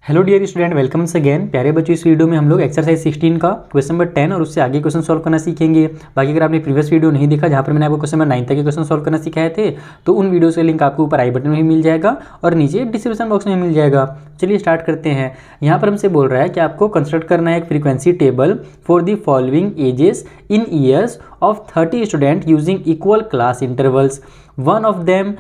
Hello dear student, welcome once again. प्यारे बच्चों, इस वीडियो में हम लोग एक्सरसाइज 16 का क्वेश्चन नंबर 10 और उससे आगे क्वेश्चन सॉल्व करना सीखेंगे। बाकी अगर आपने प्रीवियस वीडियो नहीं देखा जहाँ पर मैंने आपको क्वेश्चन नंबर 9 तक के क्वेश्चन सॉल्व करना सिखाए थे, तो उन वीडियोज़ का लिंक आपको ऊपर आई बटन में मिल जाएगा और नीचे डिस्क्रिप्शन बॉक्स में मिल जाएगा। चलिए स्टार्ट करते हैं। यहाँ पर हमसे बोल रहा है कि आपको कंस्ट्रक्ट करना है एक frequency table for the following ages in years of 30 students using equal class intervals, one of them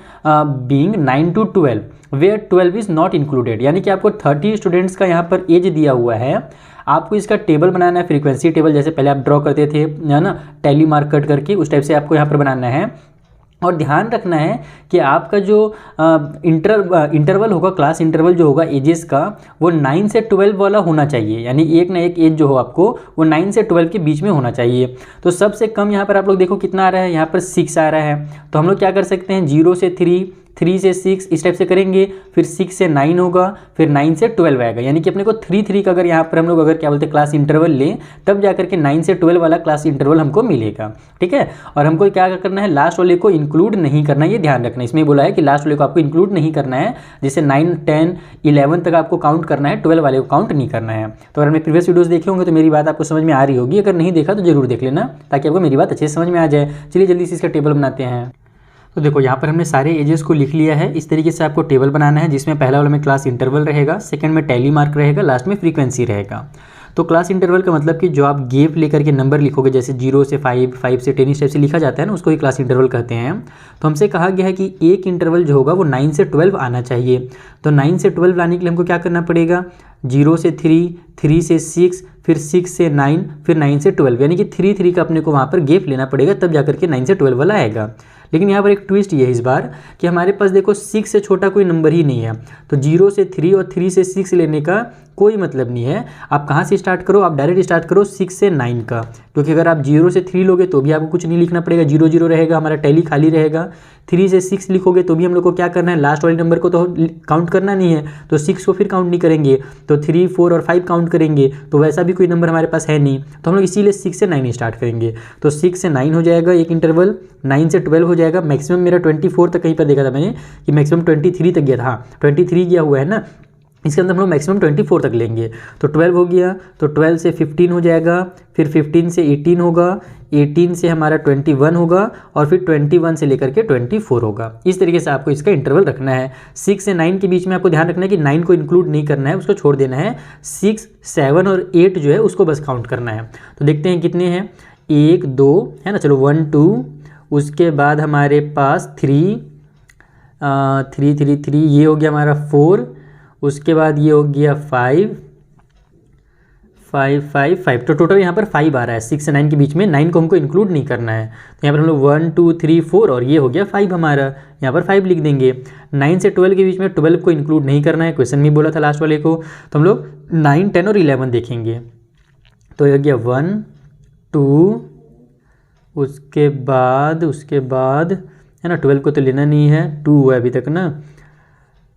being 9 to 12 where 12 is not included। यानी कि आपको 30 स्टूडेंट्स का यहाँ पर एज दिया हुआ है, आपको इसका टेबल बनाना है, फ्रीक्वेंसी टेबल जैसे पहले आप ड्रॉ करते थे है ना, टैली मार्क कट करके, उस टाइप से आपको यहाँ पर बनाना है। और ध्यान रखना है कि आपका जो इंटरवल होगा, क्लास इंटरवल जो होगा एजेस का, वो 9 से 12 वाला होना चाहिए। यानी एक ना एक एज जो हो आपको वो 9 से 12 के बीच में होना चाहिए। तो सबसे कम यहाँ पर आप लोग देखो कितना आ रहा है, यहाँ पर 6 आ रहा है। तो हम लोग क्या कर सकते हैं, 0 से 3, 3 से 6 इस टाइप से करेंगे, फिर 6 से 9 होगा, फिर 9 से 12 आएगा। यानी कि अपने को 3 का अगर यहाँ पर हम लोग अगर क्या बोलते हैं क्लास इंटरवल लें, तब जाकर के 9 से 12 वाला क्लास इंटरवल हमको मिलेगा। ठीक है। और हमको क्या करना है, लास्ट वाले को इंक्लूड नहीं करना है, ये ध्यान रखना है। इसमें बोला है कि लास्ट वाले को आपको इंक्लूड नहीं करना है, जैसे 9, 10, 11 तक आपको काउंट करना है, 12 वाले को काउंट नहीं करना है। तो अगर मैं प्रीवियस वीडियोस देखे होंगे तो मेरी बात आपको समझ में आ रही होगी, अगर नहीं देखा तो जरूर देख लेना ताकि आपको मेरी बात अच्छे से समझ में आ जाए। चलिए जल्दी से इसका टेबल बनाते हैं। तो देखो यहाँ पर हमने सारे एजेस को लिख लिया है। इस तरीके से आपको टेबल बनाना है, जिसमें पहला वाला में क्लास इंटरवल रहेगा, सेकंड में टैली मार्क रहेगा, लास्ट में फ्रीक्वेंसी रहेगा। तो क्लास इंटरवल का मतलब कि जो आप गैप लेकर के नंबर लिखोगे, जैसे 0 से 5, 5 से 10 इस टाइप से लिखा जाता है ना, उसको ही क्लास इंटरवल कहते हैं। तो हमसे कहा गया है कि एक इंटरवल जो होगा वो 9 से 12 आना चाहिए। तो 9 से 12 लाने के लिए हमको क्या करना पड़ेगा, 0 से 3, 3 से 6, फिर 6 से 9, फिर 9 से 12, यानी कि 3 का अपने को वहाँ पर गैप लेना पड़ेगा, तब जाकर के 9 से 12 वाला आएगा। लेकिन यहाँ पर एक ट्विस्ट ये है इस बार कि हमारे पास देखो 6 से छोटा कोई नंबर ही नहीं है। तो 0 से 3 और 3 से 6 लेने का कोई मतलब नहीं है। आप कहाँ से स्टार्ट करो, आप डायरेक्ट स्टार्ट करो 6 से 9 का, क्योंकि अगर आप 0 से 3 लोगे तो भी आपको कुछ नहीं लिखना पड़ेगा, 0 0 रहेगा, हमारा टैली खाली रहेगा। 3 से 6 लिखोगे तो भी हम लोग को क्या करना है, लास्ट वाले नंबर को तो काउंट करना नहीं है, तो 6 को फिर काउंट नहीं करेंगे, तो 3, 4 और 5 काउंट करेंगे। तो वैसा भी कोई नंबर हमारे पास है नहीं, तो हम लोग इसीलिए 6 से 9 स्टार्ट करेंगे। तो 6 से 9 हो जाएगा एक इंटरवल, 9 से 12 हो जाएगा। मैक्सिमम मेरा 24 तक कहीं पर देखा था मैंने कि मैक्सिमम 23 तक गया था। हाँ 23 गया हुआ है ना, इसके अंदर हम लोग मैक्सिमम 24 तक लेंगे। तो 12 हो गया, तो 12 से 15 हो जाएगा, फिर 15 से 18 होगा, 18 से हमारा 21 होगा, और फिर 21 से लेकर के 24 होगा। इस तरीके से आपको इसका इंटरवल रखना है। 6 से 9 के बीच में आपको ध्यान रखना है कि 9 को इंक्लूड नहीं करना है, उसको छोड़ देना है। 6, 7 और 8 जो है उसको बस काउंट करना है। तो देखते हैं कितने हैं, 1, 2 है ना, चलो 1, 2, उसके बाद हमारे पास 3, 3, ये हो गया हमारा 4, उसके बाद ये हो गया 5, 5, 5, 5। तो टोटल यहाँ पर 5 आ रहा है 6 से 9 के बीच में। 9 को हमको इंक्लूड नहीं करना है, तो यहाँ पर हम लोग 1, 2, 3, 4 और ये हो गया 5 हमारा, यहाँ पर 5 लिख देंगे। 9 से 12 के बीच में 12 को इंक्लूड नहीं करना है, क्वेश्चन में बोला था लास्ट वाले को। तो हम लोग 9, 10 और 11 देखेंगे। तो ये हो गया 1, 2, उसके बाद है ना, 12 को तो लेना नहीं है, 2 है अभी तक ना,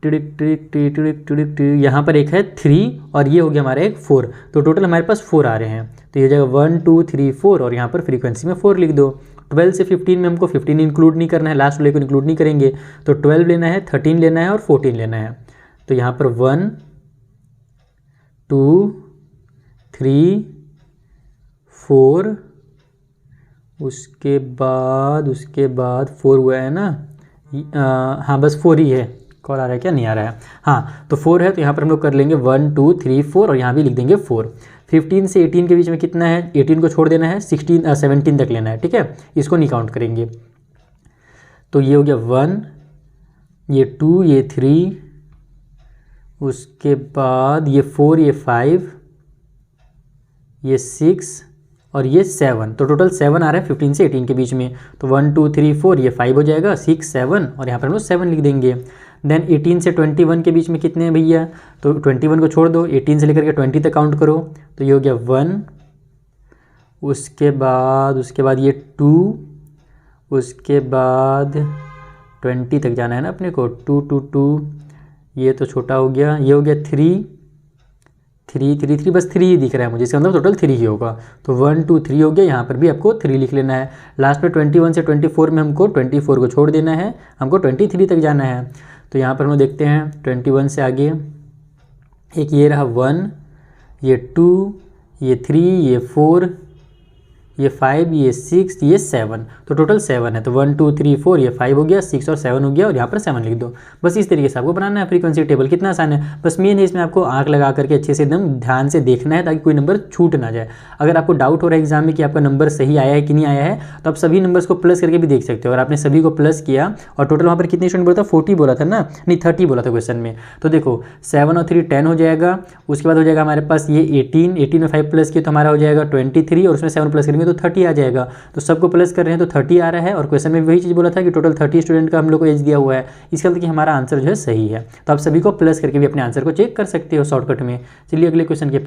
यहाँ पर एक है 3 और ये हो गया हमारा एक 4। तो टोटल हमारे पास 4 आ रहे हैं। तो ये जगह 1, 2, 3, 4 और यहाँ पर फ्रीक्वेंसी में 4 लिख दो। 12 से 15 में हमको 15 इंक्लूड नहीं करना है, लास्ट वाले को इंक्लूड नहीं करेंगे। तो 12 लेना है, 13 लेना है और 14 लेना है। तो यहाँ पर 1, 2, 3, 4, उसके बाद 4 हुआ है ना, हाँ बस 4 ही है। कॉल आ रहा है क्या, नहीं आ रहा है, हाँ तो 4 है। तो यहाँ पर हम लोग कर लेंगे 1, 2, 3, 4 और यहाँ भी लिख देंगे 4। 15 से 18 के बीच में कितना है, 18 को छोड़ देना है, 17 तक लेना है। ठीक है, इसको नहीं काउंट करेंगे। तो ये हो गया 1, ये 2, ये 3, उसके बाद ये 4, ये 5, ये 6 और ये 7। तो टोटल 7 आ रहा है 15 से 18 के बीच में। तो 1, 2, 3, 4 ये 5 हो जाएगा, 6, 7 और यहाँ पर हम लोग 7 लिख देंगे। देन 18 से 21 के बीच में कितने हैं भैया, तो 21 को छोड़ दो, 18 से लेकर के 20 तक काउंट करो। तो ये हो गया 1, उसके बाद ये 2, उसके बाद 20 तक जाना है ना अपने को, 2, 2, 2, ये तो छोटा हो गया, ये हो गया 3, 3 बस 3 ही दिख रहा है मुझे, इसका मतलब टोटल 3 ही होगा। तो 1, 2, 3 हो गया, यहाँ पर भी आपको 3 लिख लेना है। लास्ट में 21 से 24 में हमको 24 को छोड़ देना है, हमको 23 तक जाना है। तो यहाँ पर हम देखते हैं 21 से आगे एक ये रहा 1, ये 2, ये 3, ये 4, ये 5, ये 6, ये 7, तो टोटल 7 है। तो 1 2 3 4, ये 5 हो गया, 6 और 7 हो गया, और यहाँ पर 7 लिख दो। बस इस तरीके से आपको बनाना है फ्रीक्वेंसी टेबल। कितना आसान है, बस मेन है इसमें आपको आंख लगा करके अच्छे से एकदम ध्यान से देखना है ताकि कोई नंबर छूट ना जाए। अगर आपको डाउट हो रहा है एग्जाम में कि आपका नंबर सही आया है कि नहीं आया है, तो आप सभी नंबर्स को प्लस करके भी देख सकते हो। और आपने सभी को प्लस किया और टोटल वहाँ पर कितने स्टूडेंट बोला था, 40 बोला था ना, नहीं 30 बोला था क्वेश्चन में। तो देखो 7 और 3 10 हो जाएगा। उसके बाद हो जाएगा हमारे पास ये 18 में 5 प्लस किया तो हमारा हो जाएगा 23, और उसमें 7 प्लस करेंगे तो 30 आ जाएगा। तो सबको प्लस कर रहे हैं तो 30 आ रहा है, और क्वेश्चन में वही चीज़ बोला था कि टोटल 30 स्टूडेंट का हम लोग को एज दिया हुआ है। इसका मतलब कि हमारा आंसर जो है सही है। तो आप सभी को प्लस करके भी अपने आंसर को चेक कर सकते हो शॉर्टकट में। चलिए अगले क्वेश्चन के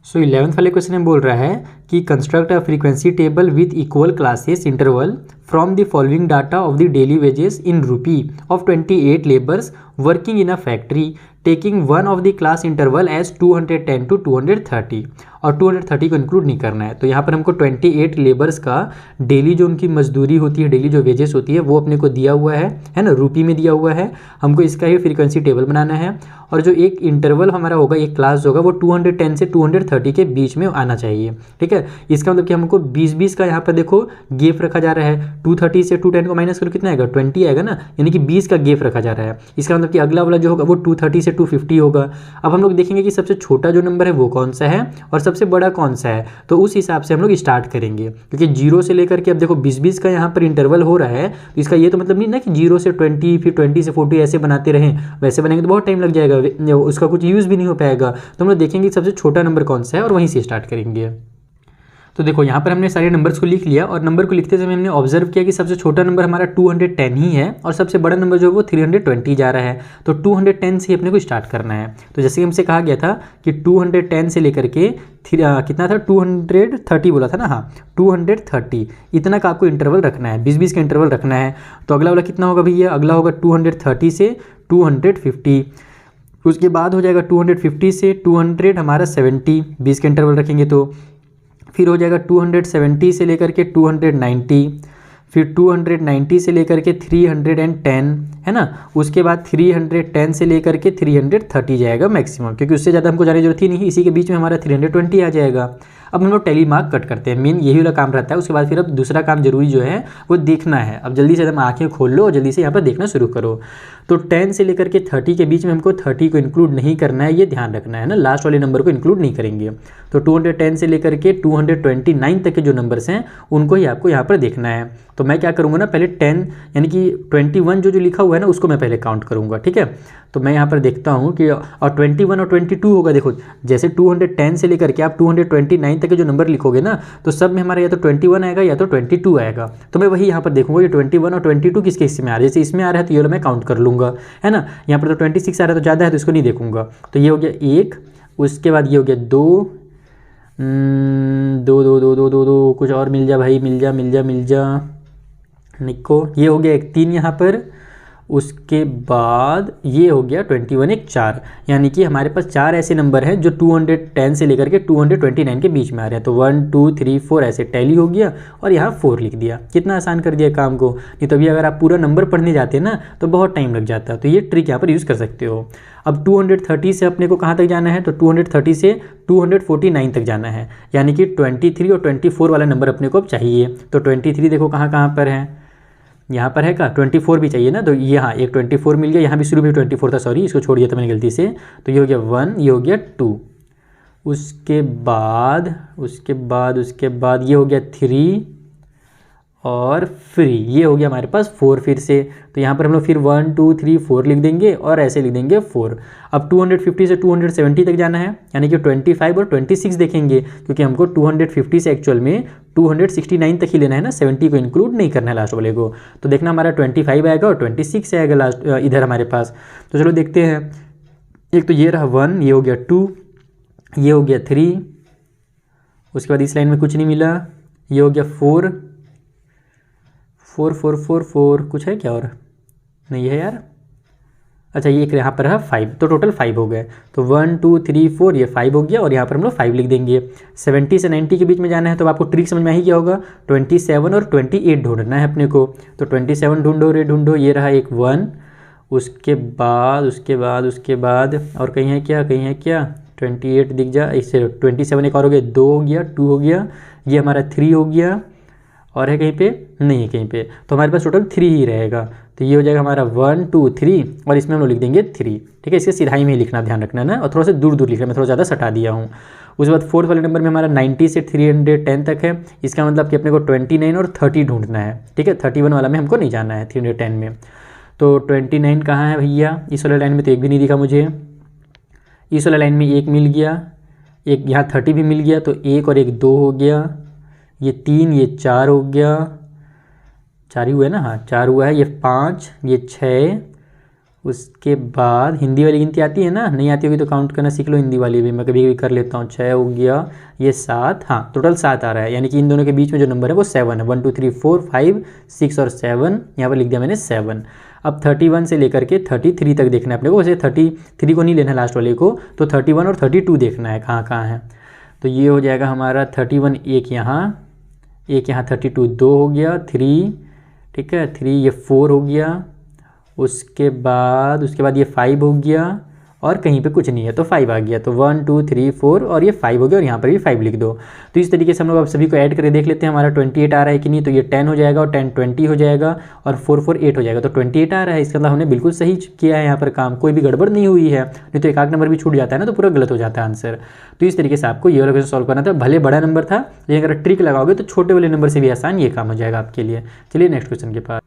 11th वाले क्वेश्चन में बोल रहा है कि construct a frequency table with equal classes interval from the following data of the daily wages in rupee of 28 labours working in a factory taking one of the class interval as 210 to 230, और 230 को include नहीं करना है। तो यहाँ पर हमको 28 labours का डेली जो उनकी मजदूरी होती है, डेली जो वेजेस होती है, वो अपने को दिया हुआ है ना, रूपी में दिया हुआ है। हमको इसका ही फ्रीक्वेंसी टेबल बनाना है, और जो एक इंटरवल हमारा होगा, एक क्लास होगा, वो 210 से 230 के बीच में आना चाहिए। ठीक है, इसका मतलब कि हमको 20-20 का यहाँ पर देखो गेप रखा जा रहा है। 230 से 210 को माइनस करो कितना आएगा, 20 आएगा ना, यानी कि 20 का गेप रखा जा रहा है। इसका मतलब कि अगला वाला जो होगा वो 230 से 250 होगा। अब हम लोग देखेंगे कि सबसे छोटा जो नंबर है वो कौन सा है और सबसे बड़ा कौन सा है, तो उस हिसाब से हम लोग स्टार्ट करेंगे। क्योंकि 0 से लेकर के अब देखो 20-20 का यहाँ पर इंटरवल हो रहा है, तो इसका ये तो मतलब नहीं ना कि 0 से 20 फिर 20 से 40 ऐसे बनाते रहें। वैसे बनेंगे तो बहुत टाइम लग जाएगा, उसका कुछ यूज़ भी नहीं हो पाएगा। तो हम लोग देखेंगे सबसे छोटा नंबर कौन सा है और वहीं से स्टार्ट करेंगे। तो देखो यहाँ पर हमने सारे नंबर्स को लिख लिया, और नंबर को लिखते समय हमने ऑब्जर्व किया कि सबसे छोटा नंबर हमारा 210 ही है, और सबसे बड़ा नंबर जो है वो 320 जा रहा है। तो 210 से ही अपने को स्टार्ट करना है। तो जैसे कि हमसे कहा गया था कि 210 से लेकर के कितना था, 230 बोला था ना, हाँ 230 इतना का आपको इंटरवल रखना है, 20-20 का इंटरवल रखना है। तो अगला वाला कितना होगा भैया, अगला होगा 230 से 250, उसके बाद हो जाएगा 250 से 200 हमारा 70, 20 का इंटरवल रखेंगे तो फिर हो जाएगा 270 से लेकर के 290, फिर 290 से लेकर के 310 है ना। उसके बाद 310 से लेकर के 330 जाएगा मैक्सिमम, क्योंकि उससे ज़्यादा हमको जाने की जरूरत ही नहीं, इसी के बीच में हमारा 320 आ जाएगा। अब हम लोग टेली मार्क कट करते हैं, मेन यही वाला काम रहता है। उसके बाद फिर अब दूसरा काम जरूरी जो है वो देखना है। अब जल्दी से एकदम आँखें खोल लो और जल्दी से यहाँ पर देखना शुरू करो। तो 10 से लेकर के 30 के बीच में हमको 30 को इंक्लूड नहीं करना है, ये ध्यान रखना है ना, लास्ट वाले नंबर को इंक्लूड नहीं करेंगे। तो 210 से लेकर के 229 तक के जो नंबर्स हैं उनको ही आपको यहाँ पर देखना है। तो मैं क्या करूँगा ना, पहले 10 यानी कि 21 जो लिखा हुआ है ना उसको मैं पहले काउंट करूँगा। ठीक है, तो मैं यहाँ पर देखता हूँ कि और 21 और 22 होगा। देखो जैसे 210 से लेकर के आप 229 तक के जो नंबर लिखोगे ना, तो सब में हमारा या तो 21 आएगा या तो 22 आएगा। तो मैं वही यहाँ पर देखूँगा कि 21 और 22 किसके हिस्से में आ रहा है। जैसे इसमें आ रहा है तो ये मैं काउंट कर लूँगा, है ना। यहाँ पर तो 26 आ रहा है तो ज़्यादा है तो इसको नहीं देखूँगा। तो ये हो गया 1, उसके बाद ये हो गया 2, 2 कुछ और मिल जा भाई, मिल जा निको। ये हो गया 1 3 यहाँ पर, उसके बाद ये हो गया 21 1 4, यानी कि हमारे पास 4 ऐसे नंबर हैं जो 210 से लेकर के 229 के बीच में आ रहे हैं। तो 1 2 3 4 ऐसे टैली हो गया और यहाँ 4 लिख दिया। कितना आसान कर दिया काम को। नहीं तो अभी अगर आप पूरा नंबर पढ़ने जाते हैं ना तो बहुत टाइम लग जाता है। तो ये ट्रिक यहाँ पर यूज़ कर सकते हो। अब 230 से अपने को कहाँ तक जाना है, तो 230 से 249 तक जाना है, यानी कि 23 और 24 वाला नंबर अपने को अब चाहिए। तो 23 देखो कहाँ पर है, यहाँ पर है का 24 भी चाहिए ना। तो यहाँ एक 24 मिल गया, यहाँ भी शुरू में 24 था, सॉरी इसको छोड़ दिया था मैंने गलती से। तो ये हो गया 1, ये हो गया 2, उसके बाद ये हो गया 3 और फ्री, ये हो गया हमारे पास 4 फिर से। तो यहाँ पर हम लोग फिर 1 2 3 4 लिख देंगे और ऐसे लिख देंगे 4। अब 250 से 270 तक जाना है, यानी कि 25 और 26 देखेंगे, क्योंकि हमको 250 से एक्चुअल में 269 तक ही लेना है ना, 70 को इंक्लूड नहीं करना है लास्ट वाले को। तो देखना हमारा 25 आएगा और 26 आएगा लास्ट इधर हमारे पास। तो चलो देखते हैं। एक तो ये रहा 1, ये हो गया 2, ये हो गया 3, उसके बाद इस लाइन में कुछ नहीं मिला, ये हो गया 4 4 4 4 4, कुछ है क्या और नहीं है यार। अच्छा ये एक यहाँ पर है 5, तो टोटल 5 हो गए। तो 1 2 3 4 ये 5 हो गया और यहाँ पर हम लोग 5 लिख देंगे। 70 से 90 के बीच में जाना है, तो आपको ट्रिक समझ में ही क्या होगा, 27 और 28 ढूंढना है अपने को। तो 27 ढूंढो, ये रहा एक 1, उसके बाद और कहीं है क्या 28 दिख जा, इससे 27 एक और हो गया, 2 हो गया, 2 हो गया, ये हमारा 3 हो गया, और है कहीं पे नहीं है कहीं पे, तो हमारे पास टोटल 3 ही रहेगा। तो ये हो जाएगा हमारा 1 2 3 और इसमें हम लोग लिख देंगे 3। ठीक है, इसके सिधाई में ही लिखना, ध्यान रखना ना, और थोड़ा सा दूर दूर लिखना, मैं थोड़ा ज़्यादा सटा दिया हूँ। उसके बाद फोर्थ वाले नंबर में हमारा 90 से 310 तक है। इसका मतलब कि अपने को 29 और 30 ढूंढना है। ठीक है, 31 वाला में हमको नहीं जाना है 310 में। तो 29 कहाँ है भैया, इस वाले लाइन में तो एक भी नहीं दिखा मुझे, इस वाला लाइन में एक मिल गया, एक यहाँ 30 भी मिल गया, तो एक और एक 2 हो गया, ये 3, ये 4 हो गया, 4 ही हुआ है ना, हाँ 4 हुआ है, ये 5, ये 6, उसके बाद हिंदी वाली गिनती आती है ना, नहीं आती होगी तो काउंट करना सीख लो हिंदी वाली भी, मैं कभी कभी कर लेता हूँ। 6 हो गया, ये 7, हाँ टोटल 7 आ रहा है, यानी कि इन दोनों के बीच में जो नंबर है वो 7 है। 1 2 3 4 5 6 और 7, यहाँ पर लिख दिया मैंने 7। अब 31 से लेकर के 33 तक देखना है अपने को, वैसे 33 को नहीं लेना लास्ट वाले को, तो 31 और 32 देखना है कहाँ कहाँ है। तो ये हो जाएगा हमारा 31 एक यहाँ 32 2 हो गया, 3, ठीक है 3, ये 4 हो गया, उसके बाद ये 5 हो गया, और कहीं पे कुछ नहीं है तो 5 आ गया, तो 1 2 3 4 और ये 5 हो गया, और यहाँ पर भी 5 लिख दो। तो इस तरीके से हम लोग अब सभी को ऐड करके देख लेते हैं हमारा 28 आ रहा है कि नहीं। तो ये 10 हो जाएगा, और 10 20 हो जाएगा, और 4 4 8 हो जाएगा, तो 28 आ रहा है। इसका मतलब हमने बिल्कुल सही किया है यहाँ पर काम, कोई भी गड़बड़ नहीं हुई है, नहीं तो एक आध नंबर भी छूट जाता है ना, तो पूरा गलत हो जाता है आंसर। तो इस तरीके से आपको ये वाला क्वेश्चन सॉल्व करना था, भले बड़ा नंबर था, लेकिन अगर ट्रिक लगाओगे तो छोटे वाले नंबर से भी आसान ये काम हो जाएगा आपके लिए। चलिए नेक्स्ट क्वेश्चन के पास।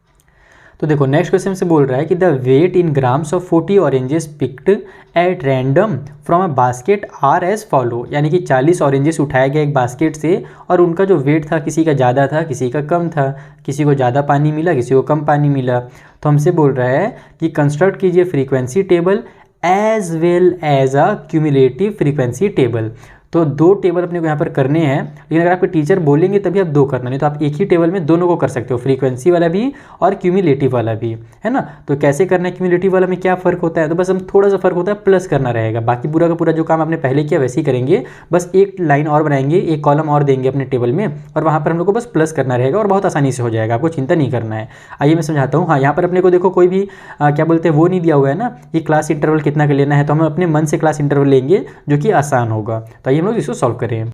तो देखो नेक्स्ट क्वेश्चन से बोल रहा है कि the weight in grams of 40 oranges picked at random from a basket are as follow, यानी कि 40 ऑरेंजेस उठाया गया एक बास्केट से, और उनका जो वेट था किसी का ज़्यादा था किसी का कम था, किसी को ज़्यादा पानी मिला किसी को कम पानी मिला। तो हमसे बोल रहा है कि कंस्ट्रक्ट कीजिए frequency table as well as a cumulative frequency table. तो 2 टेबल अपने को यहाँ पर करने हैं, लेकिन अगर आपके टीचर बोलेंगे तभी आप 2 करना, नहीं तो आप एक ही टेबल में दोनों को कर सकते हो, फ्रीक्वेंसी वाला भी और क्यूमुलेटिव वाला भी, है ना। तो कैसे करना है, क्यूमुलेटिव वाला में क्या फ़र्क होता है, तो बस हम थोड़ा सा फ़र्क होता है, प्लस करना रहेगा, बाकी पूरा का पूरा जो काम आपने पहले किया वैसे ही करेंगे, बस एक लाइन और बनाएंगे, एक कॉलम और देंगे अपने टेबल में, और वहाँ पर हम लोग को बस प्लस करना रहेगा, और बहुत आसानी से हो जाएगा, आपको चिंता नहीं करना है। आइए मैं समझाता हूँ। हाँ, यहाँ पर अपने को देखो कोई भी क्या बोलते हैं वो नहीं दिया हुआ है ना, ये क्लास इंटरवल कितना का लेना है, तो हम अपने मन से क्लास इंटरवल लेंगे जो कि आसान होगा। तो आइए हम लोग इसको सॉल्व करें।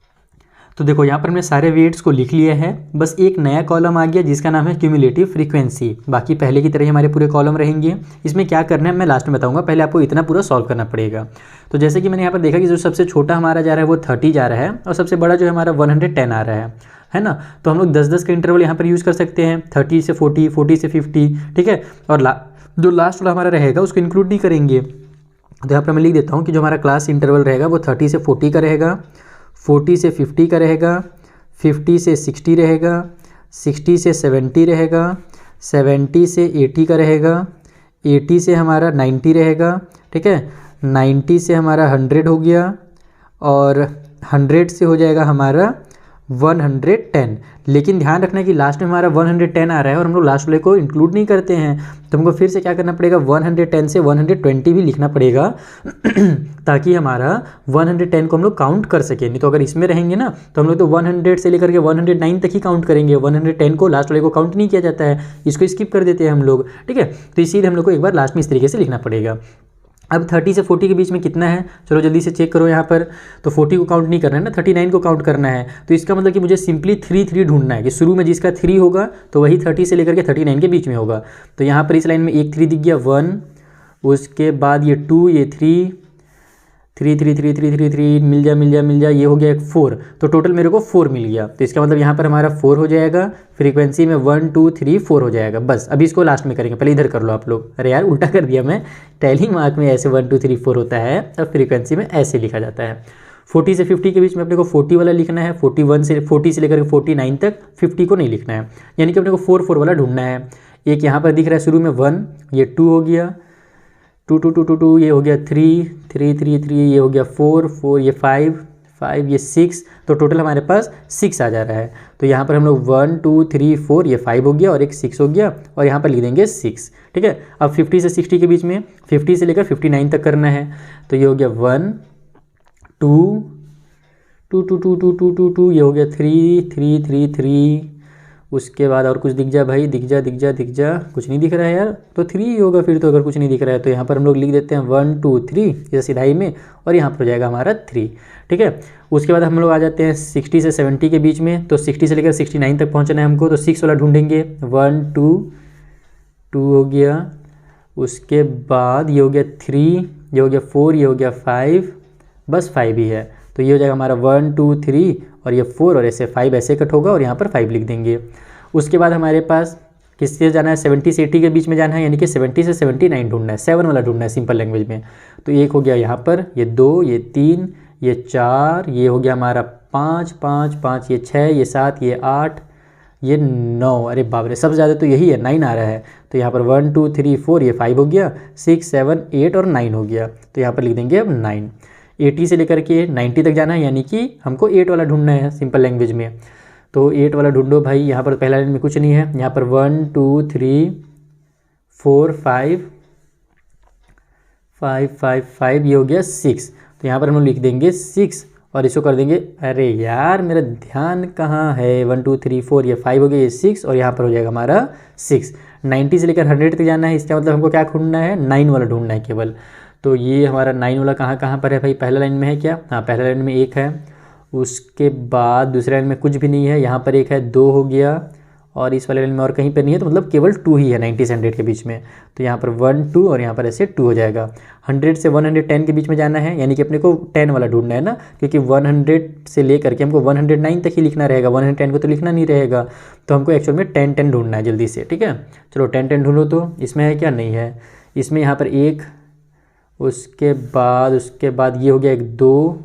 तो देखो यहाँ पर हमने सारे वेट्स को लिख लिए हैं, बस एक नया कॉलम आ गया जिसका नाम है क्यूमुलेटिव फ्रीक्वेंसी, बाकी पहले की तरह ही हमारे पूरे कॉलम रहेंगे। इसमें क्या करना है मैं लास्ट में बताऊंगा, पहले आपको इतना पूरा सॉल्व करना पड़ेगा। तो जैसे कि मैंने यहाँ पर देखा कि जो सबसे छोटा हमारा जा रहा है वो 30 जा रहा है, और सबसे बड़ा जो है हमारा 110 आ रहा है ना। तो हम लोग 10-10 का इंटरवल यहाँ पर यूज़ कर सकते हैं, 30 से 40, 40 से 50, ठीक है। और जो लास्ट वाला हमारा रहेगा उसको इंक्लूड नहीं करेंगे। तो यहाँ पर मैं लिख देता हूँ कि जो हमारा क्लास इंटरवल रहेगा वो 30 से 40 का रहेगा, 40 से 50 का रहेगा, 50 से 60 रहेगा, 60 से 70 रहेगा, 70 से 80 का रहेगा, 80 से हमारा 90 रहेगा, ठीक है। 90 से हमारा 100 हो गया, और 100 से हो जाएगा हमारा 110। लेकिन ध्यान रखना कि लास्ट में हमारा 110 आ रहा है, और हम लोग लास्ट वाले को इंक्लूड नहीं करते हैं, तो हमको फिर से क्या करना पड़ेगा, 110 से 120 भी लिखना पड़ेगा ताकि हमारा 110 को हम लोग काउंट कर सकें। नहीं तो अगर इसमें रहेंगे ना तो हम लोग तो 100 से लेकर के 109 तक ही काउंट करेंगे, 110 को लास्ट वाले को काउंट नहीं किया जाता है, इसको स्किप कर देते हैं हम लोग, ठीक है। तो इसीलिए हम लोग को एक बार लास्ट में इस तरीके से लिखना पड़ेगा। अब 30 से 40 के बीच में कितना है, चलो जल्दी से चेक करो यहाँ पर। तो 40 को काउंट नहीं करना है ना, 39 को काउंट करना है। तो इसका मतलब कि मुझे सिंपली 3 ढूंढना है कि शुरू में जिसका 3 होगा तो वही 30 से लेकर के 39 के बीच में होगा। तो यहाँ पर इस लाइन में एक 3 दिख गया, 1, उसके बाद ये 2, ये 3 मिल जा, ये हो गया एक 4, तो टोटल मेरे को 4 मिल गया। तो इसका मतलब यहाँ पर हमारा 4 हो जाएगा, फ्रीक्वेंसी में 1 2 3 4 हो जाएगा। बस अभी इसको लास्ट में करेंगे, पहले इधर कर लो आप लोग। अरे यार उल्टा कर दिया मैं, टैली मार्क में ऐसे 1 2 3 4 होता है, अब फ्रीक्वेंसी में ऐसे लिखा जाता है। 40 से 50 के बीच में अपने को 40 वाला लिखना है, 40 से लेकर 49 तक 50 को नहीं लिखना है, यानी कि अपने को 4 वाला ढूंढना है। एक यहाँ पर दिख रहा है शुरू में 1, ये 2 हो गया, 2 ये हो गया 3 ये हो गया 4 ये 5 ये 6, तो टोटल हमारे पास 6 आ जा रहा है। तो यहाँ पर हम लोग 1 2 3 4 ये 5 हो गया और एक 6 हो गया, और यहाँ पर लिख देंगे 6, ठीक है। अब 50 से 60 के बीच में 50 से लेकर 59 तक करना है, तो ये हो गया 1 2 ये हो गया 3 उसके बाद और कुछ दिख जा भाई, दिख जा दिख जा दिख जा, कुछ नहीं दिख रहा है यार, तो 3 ही होगा फिर तो। अगर कुछ नहीं दिख रहा है तो यहाँ पर हम लोग लिख देते हैं 1 2 3 जैसे सिधाई में, और यहाँ पर हो जाएगा हमारा 3। ठीक है, उसके बाद हम लोग आ जाते हैं 60 से 70 के बीच में, तो 60 से लेकर 69 तक पहुँचना है हमको, तो 6 वाला ढूंढेंगे। 1 2 2 हो गया, उसके बाद ये हो गया 3, ये हो गया 4, ये हो गया 5, बस 5 ही है, तो ये हो जाएगा हमारा 1 2 3 और ये 4 और ऐसे 5 ऐसे कट होगा और यहाँ पर 5 लिख देंगे। उसके बाद हमारे पास किससे जाना है, 70 से 80 के बीच में जाना है, यानी कि 70 से 79 ढूंढना है, 7 वाला ढूंढना है सिंपल लैंग्वेज में। तो एक हो गया यहाँ पर, ये 2, ये 3, ये 4, ये हो गया हमारा 5 5 5, ये 6, ये 7, ये 8, ये 9, अरे बाप रे सबसे ज़्यादा तो यही है, 9 आ रहा है। तो यहाँ पर 1 2 3 4, ये 5 हो गया, 6 7 8 और 9 हो गया, तो यहाँ पर लिख देंगे अब 9। 80 से लेकर के 90 तक जाना है, यानी कि हमको 8 वाला ढूंढना है सिंपल लैंग्वेज में। तो 8 वाला ढूंढो भाई, यहाँ पर पहला लाइन में कुछ नहीं है, यहाँ पर 1 2 3 4 5 5 5 5, ये हो गया 6, तो यहाँ पर हम लोग लिख देंगे 6 और इसको कर देंगे, अरे यार मेरा ध्यान कहाँ है, 1 2 3 4, ये 5 हो गया, ये 6 और यहाँ पर हो जाएगा हमारा 6। 90 से लेकर 100 तक जाना है, इसका मतलब हमको क्या ढूंढना है, 9 वाला ढूंढना है केवल। तो ये हमारा 9 वाला कहाँ पर है भाई, पहला लाइन में है क्या, हाँ पहला लाइन में 1 है, उसके बाद दूसरे लाइन में कुछ भी नहीं है, यहाँ पर 1 है, 2 हो गया, और इस वाले लाइन में और कहीं पर नहीं है, तो मतलब केवल 2 ही है 90 से 100 के बीच में। तो यहाँ पर 1 2 और यहाँ पर ऐसे 2 हो जाएगा। 100 से 110 के बीच में जाना है, यानी कि अपने को 10 वाला ढूंढना है ना, क्योंकि 100 से लेकर के हमको 109 तक ही लिखना रहेगा, 110 को तो लिखना नहीं रहेगा, तो हमको एक्चुअल में 10 10 ढूंढना है जल्दी से। ठीक है, चलो 10 10 ढूंढो, तो इसमें है क्या, नहीं है, इसमें यहाँ पर 1, उसके बाद ये हो गया 1 2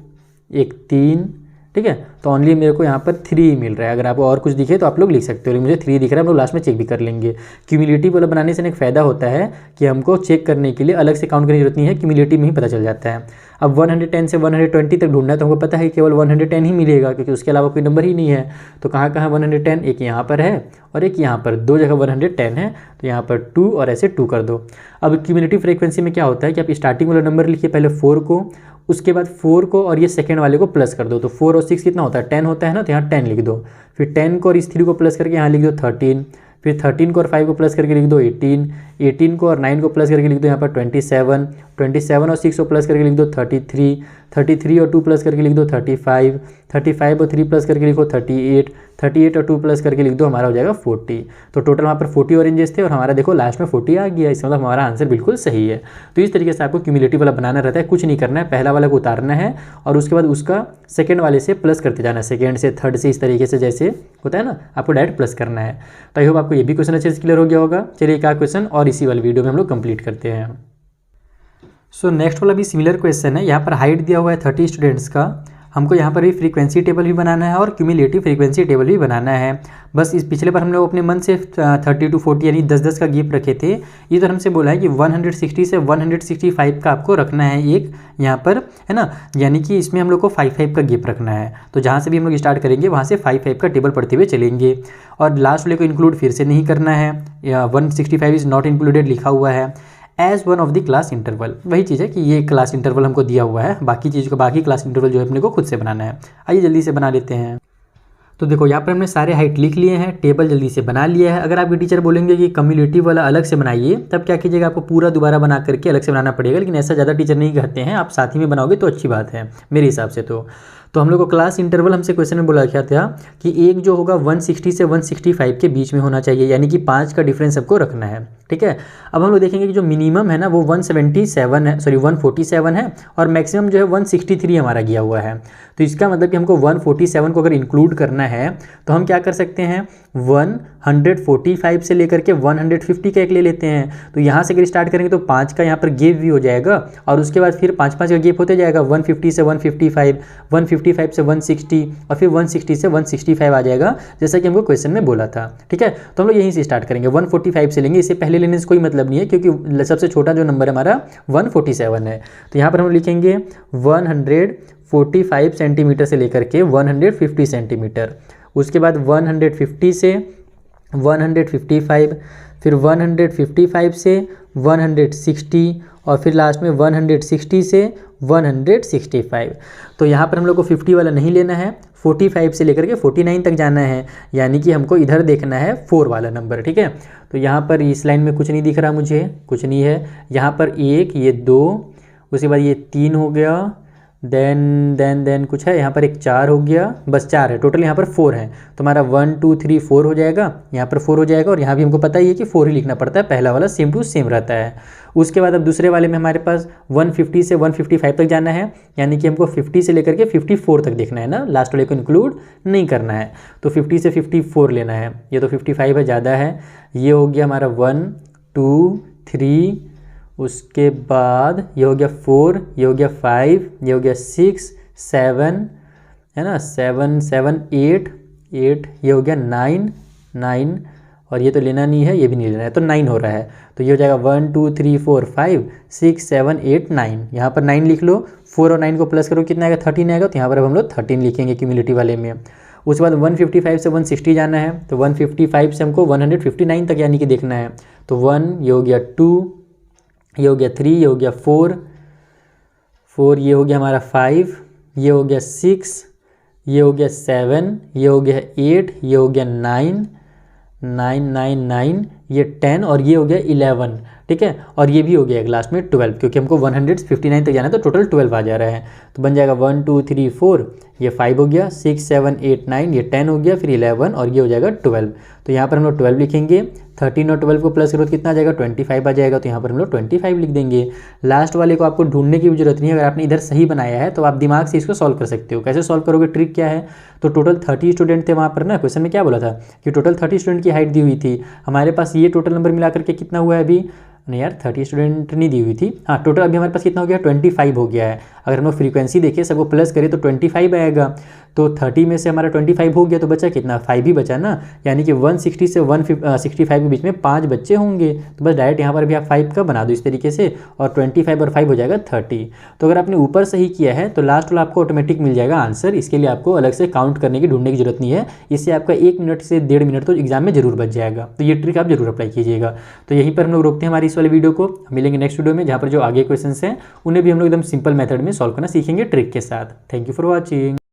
1 3, ठीक है, तो ओनली मेरे को यहाँ पर 3 मिल रहा है। अगर आपको और कुछ दिखे तो आप लोग लिख सकते हो, लेकिन मुझे 3 दिख रहा है, हम लोग लास्ट में चेक भी कर लेंगे। क्यूमुलेटिव वाला बनाने से एक फ़ायदा होता है कि हमको चेक करने के लिए अलग से काउंट करने की जरूरत नहीं है, क्यूमुलेटिव में ही पता चल जाता है। अब 110 से 120 तक ढूंढना है, तो हमको पता है केवल 110 ही मिलेगा, क्योंकि उसके अलावा कोई नंबर ही नहीं है। तो कहाँ 110, एक यहाँ पर है और एक यहाँ पर, 2 जगह 110 है, तो यहाँ पर 2 और ऐसे 2 कर दो। अब क्यूमुलेटिव फ्रीक्वेंसी में क्या होता है कि आप स्टार्टिंग वाला नंबर लिखिए पहले 4 को, उसके बाद 4 को और ये सेकंड वाले को प्लस कर दो, तो 4 और 6 कितना होता है, 10 होता है ना, तो यहाँ 10 लिख दो। फिर 10 को और इस 3 को प्लस करके यहाँ लिख दो 13, फिर 13 को और 5 को प्लस करके लिख दो 18, 18 को और 9 को प्लस करके लिख दो यहाँ पर 27, 27 और 6 को प्लस करके लिख दो 33, 33 और 2 प्लस करके लिख दो 35, 35 और 3 प्लस करके लिखो 38, 38 और 2 प्लस करके लिख दो, हमारा हो जाएगा 40। तो टोटल वहाँ पर 40 ऑरेंजेस थे और हमारा देखो लास्ट में 40 आ गया, इसका मतलब हमारा आंसर बिल्कुल सही है। तो इस तरीके से आपको क्यूमुलेटिव वाला बनाना रहता है, कुछ नहीं करना है, पहला वाला को उतारना है और उसके बाद उसका सेकंड वाले से प्लस करते जाना है, सेकंड से थर्ड से, इस तरीके से जैसे होता है ना, आपको डायरेक्ट प्लस करना है। तो आई होप आपको ये भी क्वेश्चन अच्छे से क्लियर हो गया होगा। चलिए एक आध क्वेश्चन और इसी वाले वीडियो में हम लोग कंप्लीट करते हैं। सो नेक्स्ट वाला भी सिमिलर क्वेश्चन है, यहाँ पर हाइट दिया हुआ है 30 स्टूडेंट्स का, हमको यहाँ पर भी फ्रीक्वेंसी टेबल भी बनाना है और क्यूमुलेटिव फ्रीक्वेंसी टेबल भी बनाना है। बस इस पिछले बार हम लोग अपने मन से 30 to 40 यानी 10-10 का गैप रखे थे, ये तो हमसे बोला है कि 160 से 165 का आपको रखना है एक यहाँ पर, है ना, यानी कि इसमें हम लोग को 5-5 का गैप रखना है। तो जहाँ से भी हम लोग स्टार्ट करेंगे वहाँ से 5-5 का टेबल पढ़ते हुए चलेंगे, और लास्ट वाले को इंक्लूड फिर से नहीं करना है, 165 इज़ नॉट इंक्लूडेड लिखा हुआ है as one of the class interval. वही चीज़ है कि ये क्लास इंटरवल हमको दिया हुआ है, बाकी चीज़ को बाकी क्लास इंटरवल जो है अपने को खुद से बनाना है। आइए जल्दी से बना लेते हैं। तो देखो यहाँ पर हमने सारे हाइट लिख लिए हैं, टेबल जल्दी से बना लिया है। अगर आपके टीचर बोलेंगे कि क्यूमुलेटिव वाला अलग से बनाइए, तब क्या कीजिएगा, आपको पूरा दोबारा बना करके अलग से बनाना पड़ेगा, लेकिन ऐसा ज़्यादा टीचर नहीं कहते हैं, आप साथ ही में बनाओगे तो अच्छी बात है मेरे हिसाब से। तो हम लोग को क्लास इंटरवल हमसे क्वेश्चन में बोला गया था कि एक जो होगा 160 से 165 के बीच में होना चाहिए, यानी कि 5 का डिफरेंस सबको रखना है। ठीक है, अब हम लोग देखेंगे कि जो मिनिमम है ना वो 177 है, सॉरी 147 है, और मैक्सिमम जो है 163 हमारा गया हुआ है। तो इसका मतलब कि हमको 147 को अगर इंक्लूड करना है तो हम क्या कर सकते हैं, 145 से लेकर के 150 का एक ले लेते हैं। तो यहाँ से अगर स्टार्ट करेंगे तो 5 का यहाँ पर गैप भी हो जाएगा, और उसके बाद फिर 5-5 का गैप होते जाएगा, 150 से 155, 155 से 160, और फिर 160 से 165 आ जाएगा, जैसा कि हमको क्वेश्चन में बोला था। ठीक है, तो हम लोग यहीं से स्टार्ट करेंगे, 145 से लेंगे, इससे पहले लेने से कोई मतलब नहीं है, क्योंकि सबसे छोटा जो नंबर है हमारा 147 है। तो यहाँ पर हम लिखेंगे 145 सेंटीमीटर से लेकर के 150 सेंटीमीटर, उसके बाद 150 से 155, फिर 155 से 160, और फिर लास्ट में 160 से 165। तो यहाँ पर हम लोग को 50 वाला नहीं लेना है, 45 से लेकर के 49 तक जाना है, यानी कि हमको इधर देखना है 4 वाला नंबर, ठीक है। तो यहाँ पर इस लाइन में कुछ नहीं दिख रहा मुझे, कुछ नहीं है। यहाँ पर 1, ये 2, उसके बाद ये 3 हो गया, देन कुछ है, यहाँ पर एक 4 हो गया, बस 4 है टोटल, यहाँ पर 4 है। तो हमारा 1 2 3 4 हो जाएगा, यहाँ पर 4 हो जाएगा, और यहाँ भी हमको पता ही है कि 4 ही लिखना पड़ता है, पहला वाला सेम टू सेम रहता है। उसके बाद अब दूसरे वाले में हमारे पास 150 से 155 तक जाना है, यानी कि हमको 50 से लेकर के 54 तक देखना है ना, लास्ट वाले को इंक्लूड नहीं करना है। तो 50 से 54 लेना है, ये तो 55 है, ज़्यादा है। ये हो गया हमारा 1 2 3, उसके बाद ये हो गया 4, ये हो गया 5, ये हो गया 6 7, है ना, 7 7 8 8, ये हो गया 9 9, और ये तो लेना नहीं है, ये भी नहीं लेना है, तो 9 हो रहा है। तो ये हो जाएगा 1 2 3 4 5 6 7 8 9, यहाँ पर 9 लिख लो। 4 और 9 को प्लस करो, कितना आएगा, 13 आएगा। तो यहाँ पर अब हम लोग 13 लिखेंगे क्यूमुलेटिव वाले में। उसके बाद 155 से 160 जाना है, तो 155 से हमको 159 तक यानी कि देखना है। तो 1, ये हो गया 2, ये हो गया 3, ये हो गया 4, ये हो गया हमारा 5, ये हो गया 6, ये हो गया 7, ये हो गया 8, ये हो गया 9 9 9 9, ये 10, और ये हो गया 11, ठीक है। और ये भी हो गया लास्ट में 12, क्योंकि हमको 159 तक जाना है, तो टोटल 12 आ जा रहा है। तो बन जाएगा 1 2 3 4, ये 5 हो गया, 6 7 8 9, ये 10 हो गया, फिर 11, और ये हो जाएगा 12। तो यहाँ पर हम लोग 12 लिखेंगे। 13 और 12 को प्लस करो तो कितना आ जाएगा, 25 आ जाएगा। तो यहाँ पर हम लोग 25 लिख देंगे। लास्ट वाले को आपको ढूंढने की भी जरूरत नहीं है, अगर आपने इधर सही बनाया है तो आप दिमाग से इसको सॉल्व कर सकते हो। कैसे सॉल्व करोगे, ट्रिक क्या है, तो टोटल 30 स्टूडेंट थे वहाँ पर ना, क्वेश्चन में क्या बोला था कि टोटल 30 स्टूडेंट की हाइट दी हुई थी। हमारे पास ये टोटल नंबर मिला करके कितना हुआ है अभी, नहीं यार 30 स्टूडेंट नहीं दी हुई थी, हाँ टोटल अभी हमारे पास कितना हो गया, 25 हो गया है। अगर हम लोग फ्रीक्वेंसी देखें, सबको प्लस करें तो 25 आएगा। तो 30 में से हमारा 25 हो गया, तो बचा कितना, 5 ही बचा ना, यानी कि 160 से 165 के बीच में 5 बच्चे होंगे। तो बस डायरेक्ट यहाँ पर भी आप 5 का बना दो इस तरीके से, और 25 और 5 हो जाएगा 30। तो अगर आपने ऊपर सही किया है तो लास्ट वाला आपको ऑटोमेटिक मिल जाएगा आंसर। इसके लिए आपको अलग से काउंट करने की, ढूंढने की जरूरत नहीं है। इससे आपका 1 मिनट से 1.5 मिनट तो एग्जाम में जरूर बच जाएगा। तो ये ट्रिक आप जरूर अप्लाई कीजिएगा। तो यहीं पर हम लोग रोकते हैं हमारी इस वाले वीडियो को, मिलेंगे नेक्स्ट वीडियो में, जहाँ पर जो आगे क्वेश्चन हैं उन्हें भी हम लोग एकदम सिंपल मेथड में सॉल्व करना सीखेंगे ट्रिक के साथ। Thank you for watching.